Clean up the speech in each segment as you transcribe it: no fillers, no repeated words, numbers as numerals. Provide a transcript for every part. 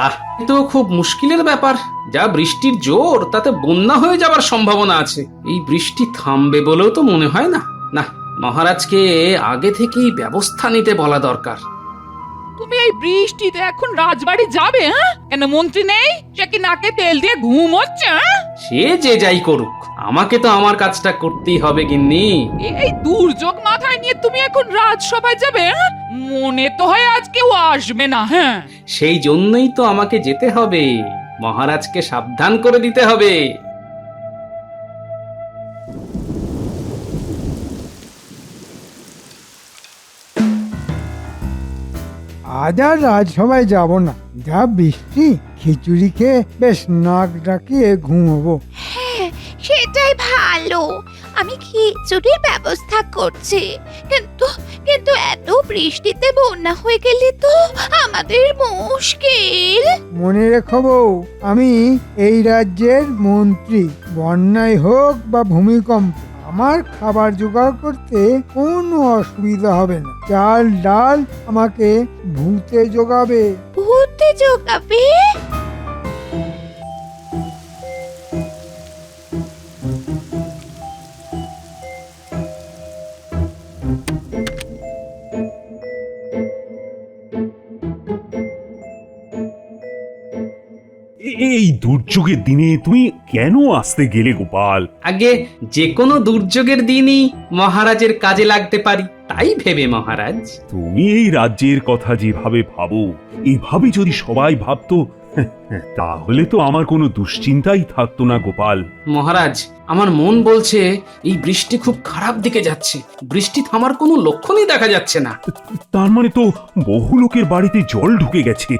আহ, এ তো খুব মুশকিলের ব্যাপার। যা বৃষ্টির জোর, তাতে বন্যা হয়ে যাওয়ার সম্ভাবনা আছে। এই বৃষ্টি থামবে বলেও তো মনে হয় না। না, মহারাজকে আগে থেকেই ব্যবস্থা নিতে বলা দরকার। তুমি এই বৃষ্টিতে এখন রাজবাড়ি যাবে? হ্যাঁ, কেন মন্ত্রী নেই? সে কি নাকে তেল দিয়ে ঘুম হচ্ছে? সে যে যাই করুক, আমাকে তো আমার কাজটা করতেই হবে গিন্নি। এই দুর্যোগ মাথায় নিয়ে তুমি এখন রাজসভায় যাবে? হ্যাঁ? মনে তো হয় আজ কেউ আসবে না। হ্যাঁ, সেই জন্যই তো আমাকে যেতে হবে, মহারাজকে সাবধান করে দিতে হবে। আজ আর রাজসভায় যাব না, যা বৃষ্টি, খিচুড়ি খেয়ে বেশ নাক ডাকিয়ে ঘুমোবো। হ্যাঁ, সেটাই ভালো। আমি খিচুড়ির ব্যবস্থা করছি, কিন্তু কিন্তু এত বৃষ্টিতে বন্যা হয়ে গেলে তো আমাদের মুশকিল। মনে রেখো বউ, আমি এই রাজ্যের মন্ত্রী। বন্যায় হোক বা ভূমিকম্প, আমার খাবার জোগাড় করতে কোনো অসুবিধা হবে না। চাল ডাল আমাকে ভূতে জোগাবে। ভূতে জোগাবে? এই দুর্যোগের দিনে তুমি কেন আসতে গেলে গোপাল? আগে যে কোনো দুর্যোগের দিনই মহারাজের কাজে লাগতে পারি, তাই ভেবে মহারাজ। তুমি এই রাজ্যের কথা যেভাবে ভাবো, এভাবে যদি সবাই ভাবতো, তাহলে তো আমার কোনো দুশ্চিন্তাই থাকতো না গোপাল। মহারাজ, আমার মন বলছে এই বৃষ্টি খুব খারাপ দিকে যাচ্ছে। বৃষ্টি থামার কোনো লক্ষণই দেখা যাচ্ছে না। তার মানে তো বহু লোকের বাড়িতে জল ঢুকে গেছে।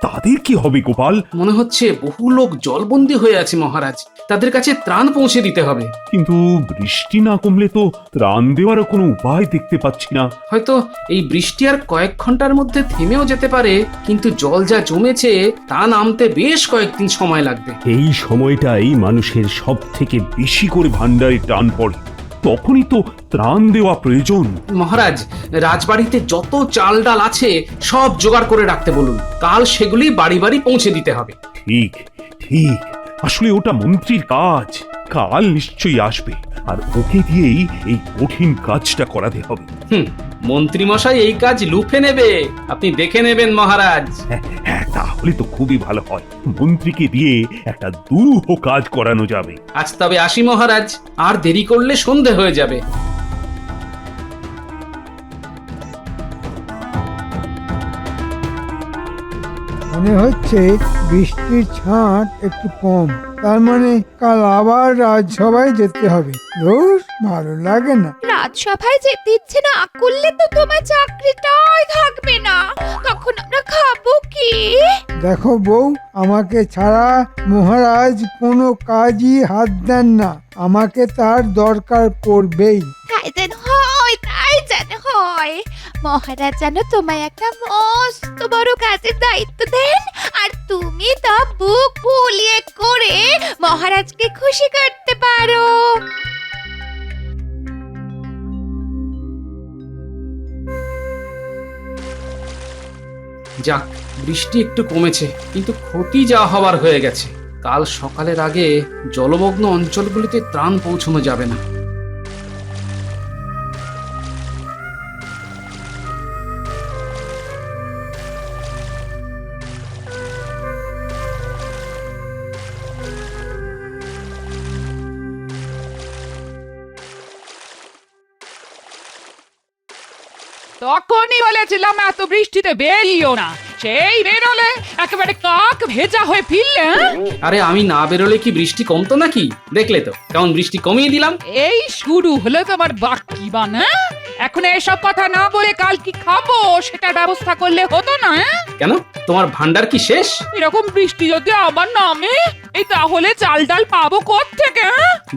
তাদের কি হবে গোপাল? মনে হচ্ছে বহু লোক জলবন্দী হয়ে আছে মহারাজ। তাদের কাছে ত্রাণ পৌঁছে দিতে হবে। কিন্তু বৃষ্টি না কমলে তো ত্রাণ দেওয়ারও কোনো উপায় দেখতে পাচ্ছি না। হয়তো এই বৃষ্টি আর কয়েক ঘন্টার মধ্যে থেমেও যেতে পারে, কিন্তু জল যা জমেছে তা নামতে বেশ কয়েকদিন সময় লাগবে। এই সময়টাই মানুষের সব থেকে বেশি করে ভান্ডারে টান পড়ে, তখনই তো ত্রাণ দেওয়া প্রয়োজন। মহারাজ, রাজবাড়িতে যত চাল ডাল আছে সব জোগাড় করে রাখতে বলুন। কাল সেগুলি বাড়ি বাড়ি পৌঁছে দিতে হবে। ঠিক ঠিক, আসলে ওটা মন্ত্রীর কাজ। কাল নিশ্চয়ই আসবে, আর ওকে দিয়েই এই কঠিন কাজটা করাতে হবে। মন্ত্রী মশাই এই কাজ লুফে নেবে, আপনি দেখে নেবেন মহারাজ। হ্যাঁ, তাহলে তো খুবই ভালো হয়। মন্ত্রীকে দিয়ে একটা দুরূহ কাজ করানো যাবে। আজ তবে আসি মহারাজ, আর দেরি করলে সন্ধে হয়ে যাবে। মনে হচ্ছে বৃষ্টির ছাঁট একটু কম, তার মানে কাল আবার রাজসভায় যেতে হবে। ধুর, ভালো লাগে না। রাজসভায় যেতে ইচ্ছে না করলে তো তোমার চাকরিটাই থাকবে না। তখন আমরা খাবো কি? দেখো বউ, আমাকে ছাড়া মহারাজ কোনো কাজই হাত দেন না। আমাকে তার দরকার পড়বেই। তাই যেন হয়, তাই যেন হয়। মহারাজ যেন তোমায় একটা মস্ত বড় কাজের দায়িত্ব দেন, আর তুমি তা বুক ফুলিয়ে করে মহারাজকে খুশি করতে পারো। যাক, বৃষ্টি একটু কমেছে, কিন্তু ক্ষতি যা হবার হয়ে গেছে। কাল সকালের আগে জলমগ্ন অঞ্চলগুলিতে ত্রাণ পৌঁছানো যাবে না। তখনই বলেছিলাম এত বৃষ্টিতে বেরিও না। সেই বেরোলে একেবারে কাক ভেজা হয়ে ফিরলে। হ্যাঁ? আরে আমি না বেরোলে কি বৃষ্টি কমতো নাকি? দেখলে তো কেমন বৃষ্টি কমিয়ে দিলাম। এই শুরু হলো তোমার বাক্যি বান। হ্যাঁ? এখন এসব কথা না বলে কাল কি খাবো সেটার ব্যবস্থা করলে হতো না? হ্যাঁ? কেন, তোমার ভান্ডার কি শেষ? এরকম বৃষ্টি যদি আবার নামে, এই তাহলে চাল ডাল পাবো কোত্থেকে?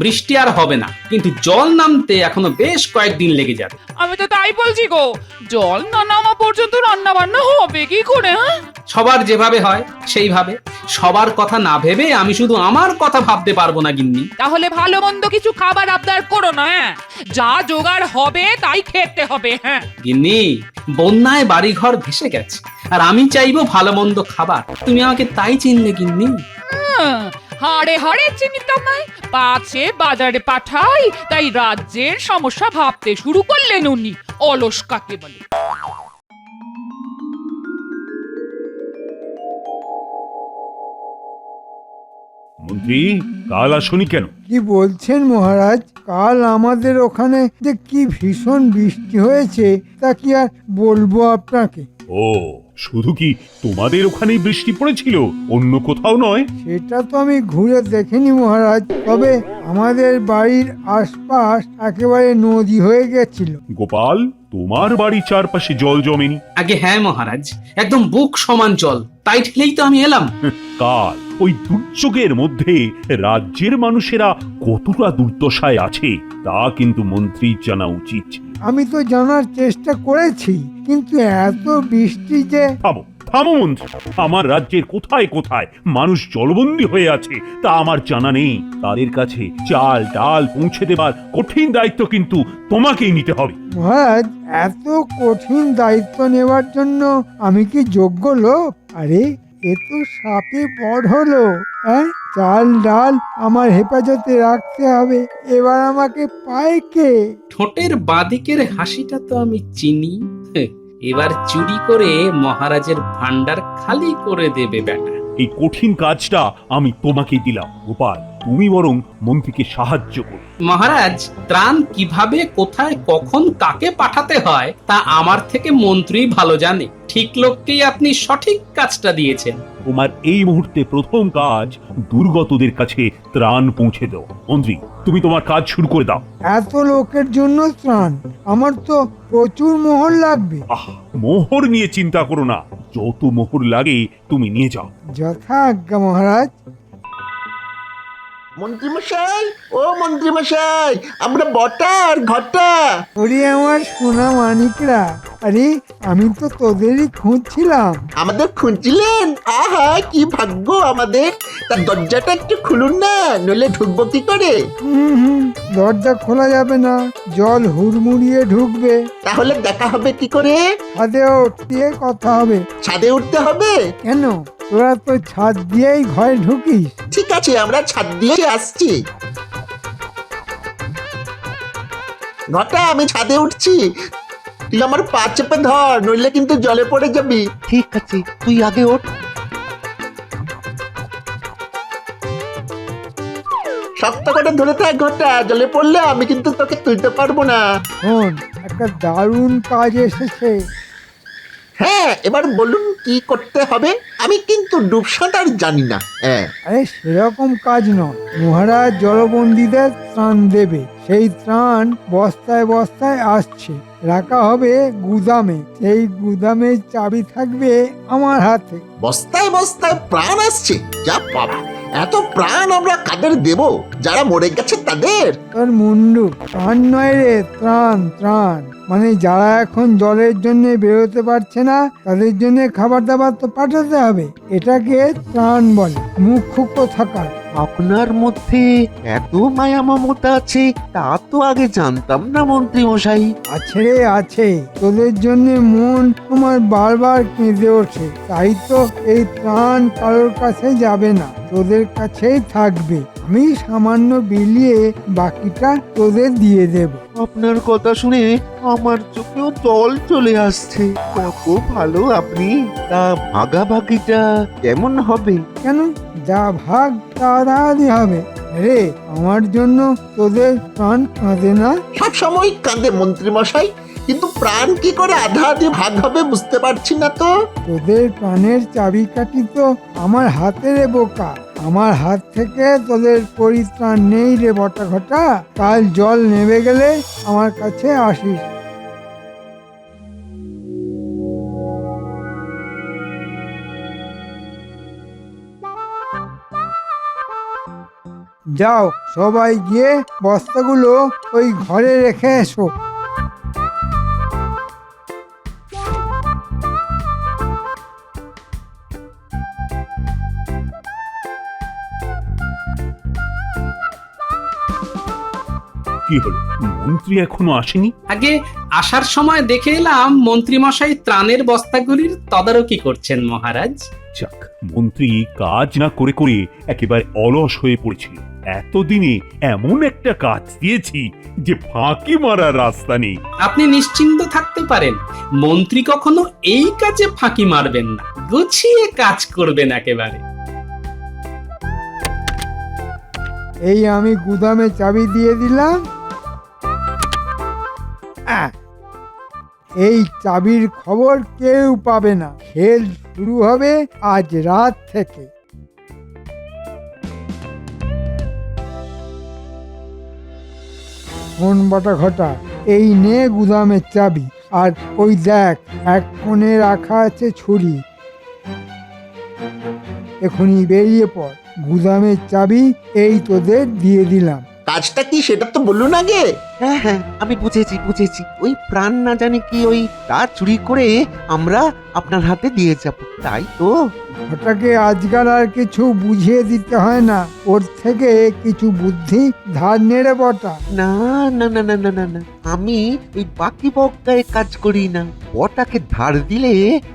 বৃষ্টি আর হবে না, কিন্তু জল নামতে এখনো বেশ কয়েকদিন লেগে যাবে। আমি তো তাই বলছি গো, জল না নামা পর্যন্ত রান্না বান্না হবে কি করে? হ্যাঁ? সবার যেভাবে হয় সেইভাবে। সবার কথা না ভেবে আমি শুধু আমার কথা ভাবতে পারবো না গিন্নি। তাহলে ভালো মন্দ কিছু খাবার আবদার করো না। হ্যাঁ? যা জোগাড় হবে তাই খেতে হবে। হ্যাঁ, গিন্নি, বন্যায় বাড়িঘর ভেসে গেছে, আর আমি চাইবো ভালো মন্দ খাবার। তুমি আমাকে তাই চিনলে গিন্নি? হাড়ে হাড়ে চিনি তোমায়, পাছে বাজারে পাঠাই তাই রাজ্যের সমস্যা ভাবতে শুরু করলেন উনি। অলস কাকে বলে? মন্ত্রী, কাল আসনি কেন? কি বলছেন মহারাজ? কাল আমাদের ওখানে যে কি ভীষণ বৃষ্টি হয়েছে তা কি আর বলবো আপনাকে। ও, শুধু কি তোমাদের ওখানেই বৃষ্টি পড়েছিল, অন্য কোথাও নয়? সেটা তো আমি ঘুরে দেখিনি মহারাজ, তবে আমাদের বাড়ির আশপাশ একেবারে নদী হয়ে গেছিল। গোপাল, তোমার বাড়ি চারপাশে জল জমেনি? আগে হ্যাঁ মহারাজ, একদম বুক সমান জল, তাই ঠেলেই তো আমি এলাম। কাল ওই দুর্যোগের মধ্যে রাজ্যের মানুষেরা কতটা দুর্দশায় আছে তা কিন্তু মন্ত্রী জানা উচিত ছিল। আমি তো জানার চেষ্টা করেছি, কিন্তু এত বৃষ্টি যে... থামো থামো মন্ত্রী, আমার রাজ্যের কোথায় কোথায় মানুষ জলবন্দী হয়ে আছে তা আমার জানা নেই। তাদের কাছে চাল ডাল পৌঁছে দেবার কঠিন দায়িত্ব কিন্তু তোমাকেই নিতে হবে। মহারাজ, এত কঠিন দায়িত্ব নেওয়ার জন্য আমি কি যোগ্য লোক? আরে এ তো সাপে বড় হলো। হ্যাঁ, চাল ডাল আমার হেফাজতে রাখতে হবে, এবার আমাকে পায় কে? ঠোঁটের বাদিকের হাসিটা তো আমি চিনি। এবার চুরি করে মহারাজের ভান্ডার খালি করে দেবে বেটা। এই কঠিন কাজটা আমি তোমাকেই দিলাম। গোপাল, তুমি বরং মন্ত্রীকে সাহায্য করো। মহারাজ, ত্রাণ কিভাবে কোথায় কখন কাকে পাঠাতে হয় তা আমার থেকে মন্ত্রী ভালো জানে। ঠিক লোককেই আপনি সঠিক কাজটা দিয়েছেন। তোমার এই মুহূর্তে প্রথম কাজ দুর্গতদের কাছে ত্রাণ পৌঁছে দাও। মন্ত্রী, তুমি তোমার কাজ শুরু করে দাও। এত লোকের জন্য ত্রাণ? আমার তো প্রচুর মোহর লাগবে। মোহর নিয়ে চিন্তা করো না, যত মোহর লাগে তুমি নিয়ে যাও। যথা আজ্ঞা মহারাজ। মন্ত্রীমশাই, ও মন্ত্রীমশাই, আমরা বটা আর ঘটা। ওরে আমার সোনা মানিকরা, আরে আমি তো তোদেরই খুঁজছিলাম। আমাদের খুঁজছিলেন? আহা, কি ভাগ্য আমাদের। তার দরজাটা একটু খুলুন না, নইলে ঢুকবো কি করে? দরজা খোলা যাবে না, জল হুড়মুড়িয়ে ঢুকবে। তাহলে দেখা হবে কি করে? ছাদে উঠিয়ে কথা হবে। ছাদে উঠতে হবে? কেন, তোরা তো ছাদ দিয়েই ঘরে ঢুকিস। ঠিক আছে, আমরা ছাদ দিয়ে আসছি। ঘটা, আমি ছাদে উঠছি, তুই আমার পা চেপে ধর, নইলে কিন্তু জলে পড়ে যাবি। ঠিক আছে, তুই আগে ওঠ। শক্ত করে ধরে থাক ঘটা, জলে পড়লে আমি কিন্তু তোকে তুলতে পারবো না। শোন, একটা দারুণ কাজ এসেছে। হ্যাঁ, এবার বলুন কি করতে হবে? আমি কিন্তু ডুব সাঁতার জানি না। হ্যাঁ, আরে সেরকম কাজ নয়, মহারাজ জলবন্দীদের ত্রাণ দেবে। সেই ত্রাণ বস্তায় বস্তায় আসছে, রাখা হবে গুদামে। সেই গুদামের চাবি থাকবে আমার হাতে। বস্তায় বস্তায় প্রাণ আসছে? যা বাবা, এত প্রাণ আমরা কাদের দেব? যারা মরে গেছে তাদের? তোর মুন্ডু, ত্রাণ নয় রে, ত্রাণ ত্রাণ। মানে যারা এখন জলের জন্য বেরোতে পারছে না তাদের জন্য খাবার দাবার তো পাঠাতে হবে, এটাকে ত্রাণ বলে। মুখ্য কোথাকার। আপনার মধ্যে এত মায়া মমতা আছে তা তো আগে জানতাম না মন্ত্রী মশাই। আছে রে আছে, তোদের জন্য মন আমার বারবার কেঁদে ওঠে। তাই তো এই ত্রাণ কারোর কাছে যাবে না, তোদের কাছেই থাকবে। আমি সামান্য বিলিয়ে বাকিটা তোদের দিয়ে দেব। আপনার কথা শুনে আমার চোখেও জল চলে আসছে। কত ভালো আপনি। তা ভাগাভাগিটা কেমন হবে? কেন, যা ভাগ তা আদায় হবে রে। আমার জন্য তোদের প্রাণ কাঁদে না? সব সময় কাঁদে মন্ত্রী মশাই, কিন্তু প্রাণ কি করে আধা আধি ভাগ হবে বুঝতে পারছি না তো। তোদের প্রাণের চাবিকাঠি তো আমার হাতে রে বোকা। আমার হাত থেকে তোদের পরিত্রাণ নেই রে বটা ঘটা। কাল জল নেমে গেলে আমার কাছে আসিস। যাও, সবাই গিয়ে বস্তাগুলো ওই ঘরে রেখে এসো। কি হলো, মন্ত্রী এখনো আসেনি? আগে আসার সময় দেখে এলাম মন্ত্রীমশাই ত্রাণের বস্তাগুলির তদারকি করছেন মহারাজ। যাক, মন্ত্রী কাজ না করে করে একেবারে অলস হয়ে পড়েছিল। এতদিনে এমন একটা কাজ দিয়েছি যে ফাঁকি মারার রাস্তা নেই। আপনি নিশ্চিন্ত থাকতে পারেন, মন্ত্রী কখনো এই কাজে ফাঁকি মারবেন না, গুছিয়ে কাজ করবেন একেবারে। এই আমি গুদামে চাবি দিয়ে দিলাম। এই চাবির খবর কেউ পাবে না। খেল শুরু হবে আজ রাত থেকে। কোন বটা ঘটা, এই নে গুদামের চাবি। আর ওই দেখ, এক কোণে রাখা আছে ছুরি। এখনই বেরিয়ে পড়। গুদামের চাবি এই তোদের দিয়ে দিলাম। কাজটা কি সেটা তো বলুন আগে। হ্যাঁ হ্যাঁ, আমি বুঝেছি। ওই প্রাণ না জানি কি ওই তার চুরি করে আমরা আপনার হাতে দিয়ে যাব, তাই তো? ওটাকে আজকাল আর কিছু বুঝিয়ে দিতে হয় না, ওর থেকে কিছু বুদ্ধি ধার নেড়ে বটা। না না না না না না না, আমি ওই বাকি বক্কায় কাজ করি না। ওটাকে ধার দিলে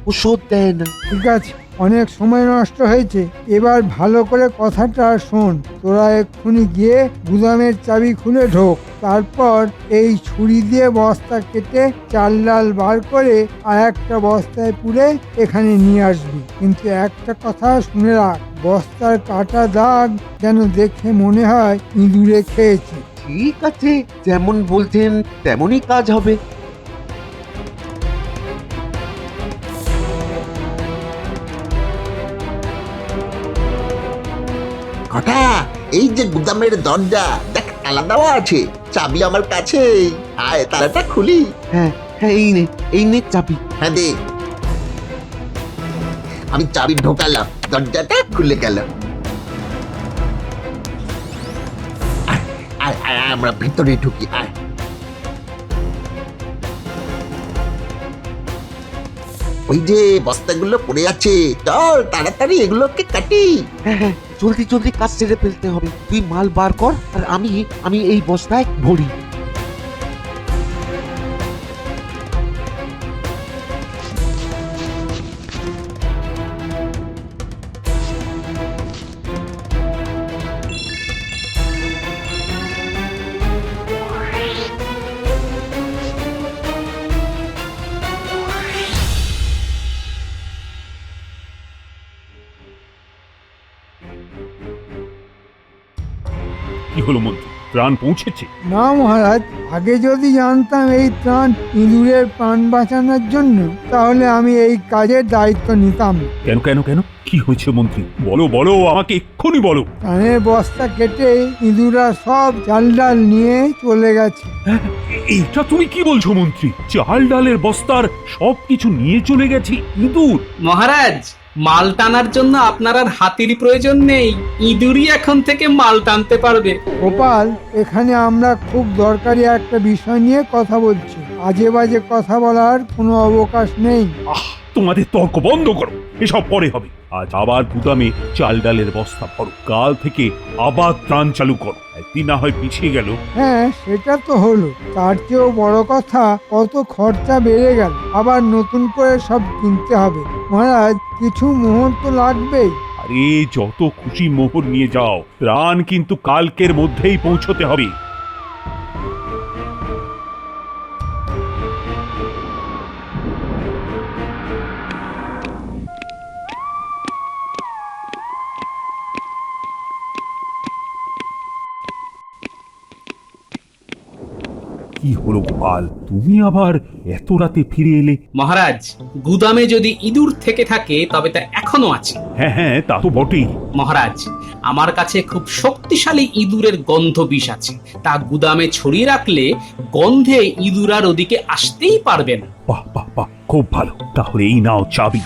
ও শোধ দেয় না। ঠিক আছে, অনেক সময় নষ্ট হয়েছে, এবার ভালো করে কথাটা শোন। তোরা এক্ষুনি গিয়ে গুদামের চাবি খুলে ঢোক। তারপর এই ছুরি দিয়ে বস্তা কেটে চাল ডাল বার করে আর একটা বস্তায় পুরে এখানে নিয়ে আসবি। কিন্তু একটা কথা শুনে রাখ, বস্তার কাটা দাগ যেন দেখে মনে হয় ইঁদুরে খেয়েছে। ঠিক আছে, যেমন বলছেন তেমনই কাজ হবে। ঘটা, এই যে গুদামের দরজা দেখ, তালা দেওয়া আছে, চাবি আমার কাছে। আয় তালাটা খুলি। হ্যাঁ হ্যাঁ, এই নে চাবি। হ্যাঁ দে। আমি চাবি ঢোকালাম, দরজাটা খুলে গেল। আয়, আয়, আয়, আমরা ভিতরে ঢুকি। আয়। ওই যে বস্তাগুলো পড়ে আছে, চল তাড়াতাড়ি এগুলোকে কাটি। হ্যাঁ হ্যাঁ, জলদি কাজ সেরে ফেলতে হবে। তুই মাল বার কর আর আমি এই বস্তায় ভরি। কি হলো মন্ত্রী, প্রাণ পৌঁছেছে? না মহারাজ, আগে যদি জানতাম এই ত্রাণ ইঁদুরের প্রাণ বাঁচানোর জন্য, তাহলে আমি এই কাজের দায়িত্ব নিতাম না। কেন কেন কেন, কি হয়েছে মন্ত্রী? বলো বলো, আমাকে এক্ষুনি বলো। ত্রাণের বস্তা কেটে ইঁদুররা সব চাল ডাল নিয়ে চলে গেছে। হ্যাঁ, এটা তুমি কি বলছো মন্ত্রী? চাল ডালের বস্তার সবকিছু নিয়ে চলে গেছি ইঁদুর? মহারাজ, মাল টানার জন্য আপনার আর হাতির প্রয়োজন নেই, ইঁদুরই এখন থেকে মাল টানতে পারবে। গোপাল, এখানে আমরা খুব দরকারি একটা বিষয় নিয়ে কথা বলছি। আজে বাজে কথা বলার কোনো অবকাশ নেই। তোমাদের তর্ক বন্ধ করো, এসব পরে হবে। আজ আবার গুদামে চাল ডালের বস্তা ভরো, কাল থেকে আবার ত্রাণ চালু করো। একদিন না হয় পিছিয়ে গেল। হ্যাঁ, সেটা তো হলো, তার চেয়েও বড় কথা কত খরচা বেড়ে গেল। আবার নতুন করে সব কিনতে হবে। মহারাজ, কিছু মোহর তো লাগবেই। আরে যত খুশি মোহর নিয়ে যাও, ত্রাণ কিন্তু কালকের মধ্যেই পৌঁছতে হবে। কি হলো গোপাল, তুমি আবার এত রাতে ফিরে এলে? মহারাজ, গুদামে যদি ইঁদুর থেকে থাকে তবে তা এখনো আছে। হ্যাঁ হ্যাঁ, তা তো বটেই। মহারাজ, আমার কাছে খুব শক্তিশালী ইঁদুরের গন্ধ বিষ আছে, তা গুদামে ছড়িয়ে রাখলে গন্ধে ইঁদুর আর ওদিকে আসতেই পারবে না। বাহ বাহ বাহ, খুব ভালো। তাহলে এই নাও চাবি।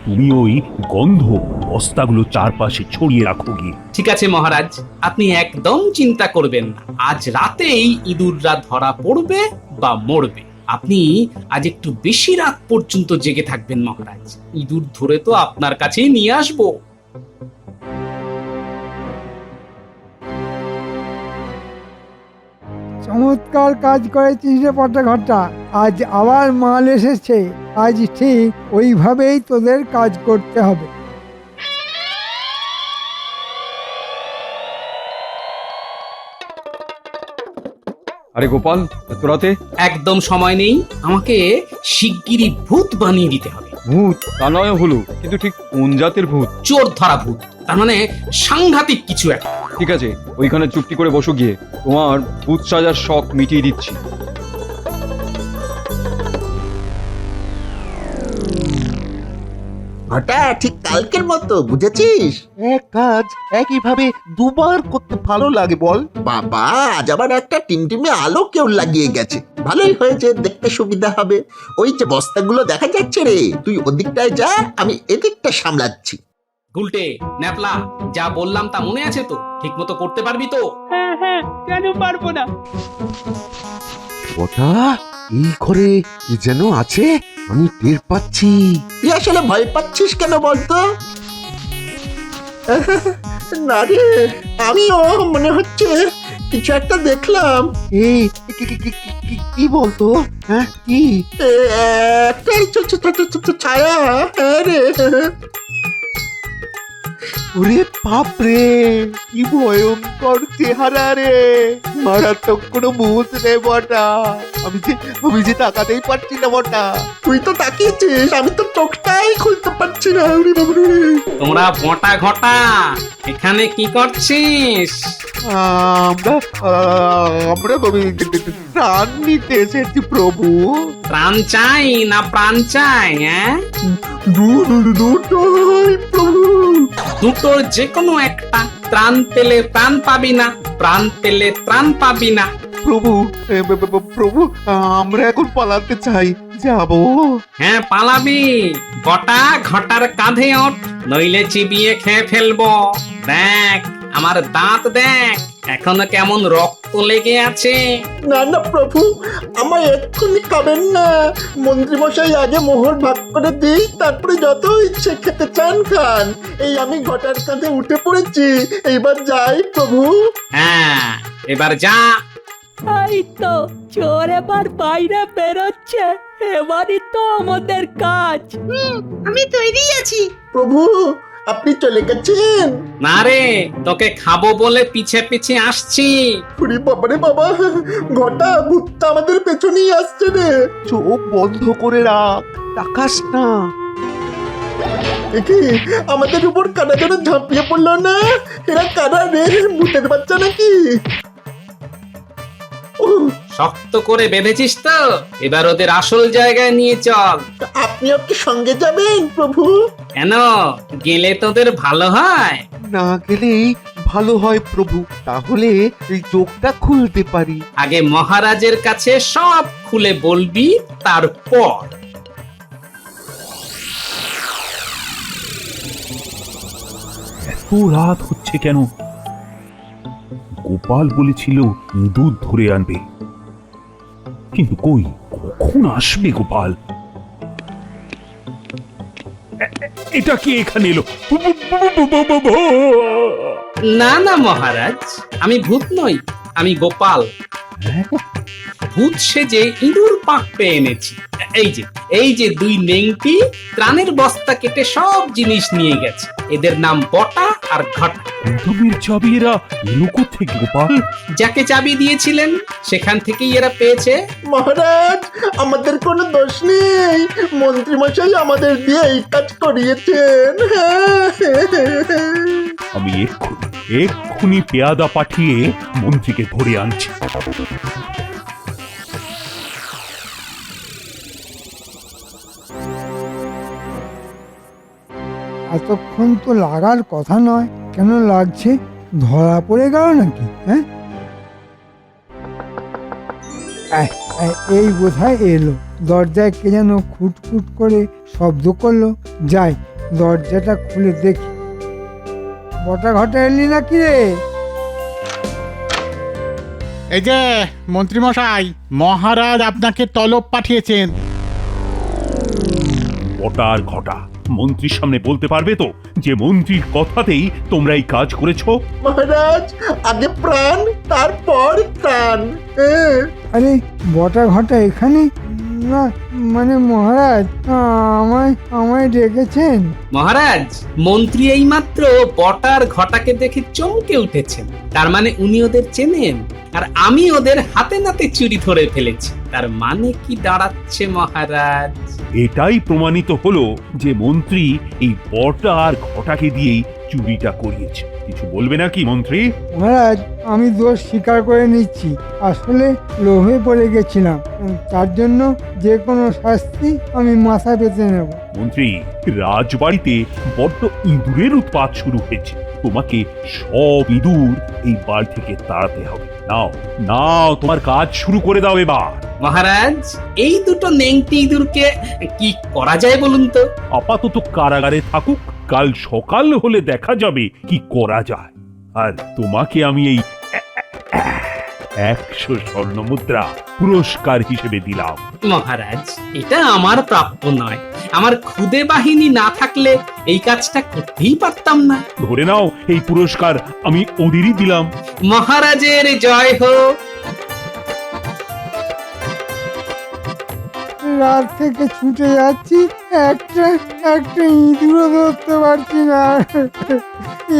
তুমি ওই গন্ধ বস্তাগুলো চারপাশে ছড়িয়ে রাখো গিয়ে। ঠিক আছে মহারাজ, আপনি একদম চিন্তা করবেন না, আজ রাতেই ইঁদুররা ধরা পড়বে বা মরবে। আপনি আজ একটু বেশি রাত পর্যন্ত জেগে থাকবেন মহারাজ, ইঁদুর ধরে তো আপনার কাছেই নিয়ে আসবো। চমৎকার কাজ করেছিস রে পটা ঘটা। আজ আবার মাল এসেছে, আজ ঠিক ওইভাবেই তোদের কাজ করতে হবে। আরে গোপাল, এত রাতে? একদম সময় নেই, আমাকে শিগগিরই ভূত বানিয়ে দিতে হবে। ভূত? তা নয় হলো, কিন্তু ঠিক কোন জাতের ভূত? চোর ধরা ভূত, তার মানে সাংঘাতিক কিছু একটা। ঠিক আছে, ওইখানে চুপটি করে বসো গিয়ে, তোমার ভূত সাজার শখ মিটিয়ে দিচ্ছি। ঘটা ঠিক কালকের মতো, বুঝেছিস? এক কাজ একইভাবে দুবার করতে ভালো লাগে বল। বাবা, আজ আবার একটা টিমটিমে আলো কেউ লাগিয়ে গেছে, ভালোই হয়েছে, দেখতে সুবিধা হবে। ওই যে বস্তাগুলো দেখা যাচ্ছে রে, তুই ওদিকটায় যা, আমি এদিকটা সামলাচ্ছি। গুলটে, ন্যাপলা, যা বললাম তা মনে আছে তো? ঠিক মতো করতে পারবি তো? কেন পারবো না? কথা এই ঘরে কি যেন আছে, আমি টের পাচ্ছি। তুই আসলে ভয় পাচ্ছিস কেন বলতো? না রে, আমিও মনে হচ্ছে কিছু একটা দেখলাম। এই কি বলতো? হ্যাঁ কি? একটা ছায়া। হ্যাঁ রে। ওরে বাপ রে, কি ভয়ঙ্কর চেহারা রে, মারাত্মক কোনো ভূত রে বটা। আমি যে তাকাতেই পারছি না বটা। তুই তো তাকিয়েছিস, আমি তো চোখটাই খুলতে পারছি না। ওরে বাবারে। তোমরা বটা ঘটা এখানে কি করছিস? আমরা প্রাণ নিতে এসেছি প্রভু। প্রাণ চাই না প্রাণ চাই? হ্যাঁ, দুটোই প্রভু। দুটোর যে কোনো একটা। ত্রাণ পেলে প্রাণ পাবি না, প্রাণ পেলে ত্রাণ পাবি না। প্রভু, প্রভু, আমরা এখন পালাতে চাই, যাবো? হ্যাঁ, পালাবি। বটা ঘটার কাঁধে ওঠ, নইলে চিবিয়ে খেয়ে ফেলবো। দেখ আমার দাঁত, দেখ এখনো কেমন রক্ত লেগে আছে। না না প্রভু, আমায় এক্ষুনি খাবেন না। মন্ত্রীমশাই আগে মোহর ভাগ করে দিই, তারপরে যত ইচ্ছে খেতে চান খান। এই আমি ঘটার কাঁধে উঠে পড়েছি, এইবার যাই প্রভু। হ্যাঁ, এবার যা। তাই তো, চোর এবার বাইরে বেরোচ্ছে, এবারই তো আমাদের কাজ। আমি তৈরি আছি। প্রভু, আপনি চলে গেছেন? না রে, তোকে খাবো বলে পিছে পিছে আসছি। ওরে বাবারে বাবা, ঘটা ভূতটা আমাদের পেছনেই আসছে রে। চোখ বন্ধ করে রাখ, তাকাস না। কি আমাদের উপর কারা যেন ঝাঁপিয়ে পড়লো না? এরা কারা রে, ভূতের বাচ্চা নাকি? শক্ত করে বেঁধেছিস তো? এবার ওদের আসল জায়গায় নিয়ে চল। আপনি ওকে সঙ্গে যাবেন প্রভু? কেন, গেলে তোদের ভালো হয়? না গেলেই ভালো হয় প্রভু, তাহলে এই চোখটা খুলতে পারি। আগে মহারাজের কাছে সব খুলে বলবি, তারপর। এত রাত হচ্ছে কেন? গোপাল বলেছিল ইঁদুর ধরে আনবে, কিন্তু কই, কখন আসবে গোপাল? এটা কি এখানে এলো? না না মহারাজ, আমি ভূত নই, আমি গোপাল। ভূত সেজে ইঁদুর পাকড়ে এনেছি। এই যে দুই নেংটি ত্রাণের বস্তা কেটে সব জিনিস নিয়ে গেছে। এদের নাম বটা আর ঘটা। গুদামের চাবি এরা এলো কোত্থেকে গোপাল? যাকে চাবি দিয়েছিলেন সেখান থেকেই এরা পেয়েছে। মহারাজ, আমাদের কোনো দোষ নেই, মন্ত্রীমশাই আমাদের দিয়ে এই কাজ করিয়েছেন। আমি এক্ষুনি পেয়াদা পাঠিয়ে মন্ত্রীকে ধরে আনছি। এতক্ষণ তো লাগার কথা নয়, কেন লাগছে? ধরা পড়ে গেল নাকি? হ্যাঁ, এই বোধহয় এলো। দরজায় কে যেন খুটখুট করে শব্দ করলো। যাই, দরজাটা খুলে দেখি। বটা ঘটা এলি নাকি রে? এই যে মন্ত্রীমশাই, মহারাজ আপনাকে তলব পাঠিয়েছেন। বটা আর ঘটা মন্ত্রীর সামনে বলতে পারবে তো যে মন্ত্রীর কথাতেই তোমরা এই কাজ করেছো? মহারাজ, আগে প্রাণ তারপর ত্রাণ, আরে বটা ঘটা এখানে? না মানে মহারাজ, আমায় আমায় ডেকেছেন? মহারাজ, মন্ত্রী এইমাত্র বটার ঘটাকে দেখে চমকে উঠেছেন। তার মানে উনি ওদের চেনেন, আর আমি ওদের হাতে নাতে চুরি ধরে ফেলেছি। তার মানে কি দাঁড়াচ্ছে মহারাজ? এটাই প্রমাণিত হলো যে মন্ত্রী এই বটা আর ঘটাকে দিয়েই চুরিটা করিয়েছে। কিছু বলবে নাকি মন্ত্রী? মহারাজ, আমি দোষ স্বীকার করে নিচ্ছি। আসলে লোভে পড়ে গেছিলাম। তার জন্য যে কোনো শাস্তি আমি মাথা পেতে নেব। মন্ত্রী, রাজবাড়িতে বড্ড ইঁদুরের উৎপাত শুরু হয়েছে। তোমাকে সব ইঁদুর এই বাড়ি থেকে তাড়াতে হবে। নাও নাও, তোমার কাজ শুরু করে দাও এবার। মহারাজ, এই দুটো নেংটি ইঁদুরকে কি করা যায় বলুন তো? আপাতত কারাগারে থাকুক, কাল সকাল হলে দেখা যাবে কি করা যায়। আর তোমাকে আমি এই 100 স্বর্ণ মুদ্রা পুরস্কার হিসেবে দিলাম। মহারাজ, এটা আমার প্রাপ্য নয়। আমার খুদে বাহিনী না থাকলে এই কাজটা করতেই পারতাম না। ধরে নাও, এই পুরস্কার আমি ওদেরই দিলাম। মহারাজের জয় হোক। রাত থেকে ছুটে যাচ্ছি, একটা একটা ইঁদুরও ধরতে পারছি না।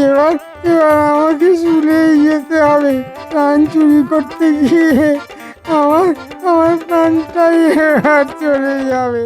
এবার এবার আমাকে শুলেই যেতে হবে। প্রাণ চুরি করতে গিয়ে আমার আমার প্রাণটাই এবার চলে যাবে।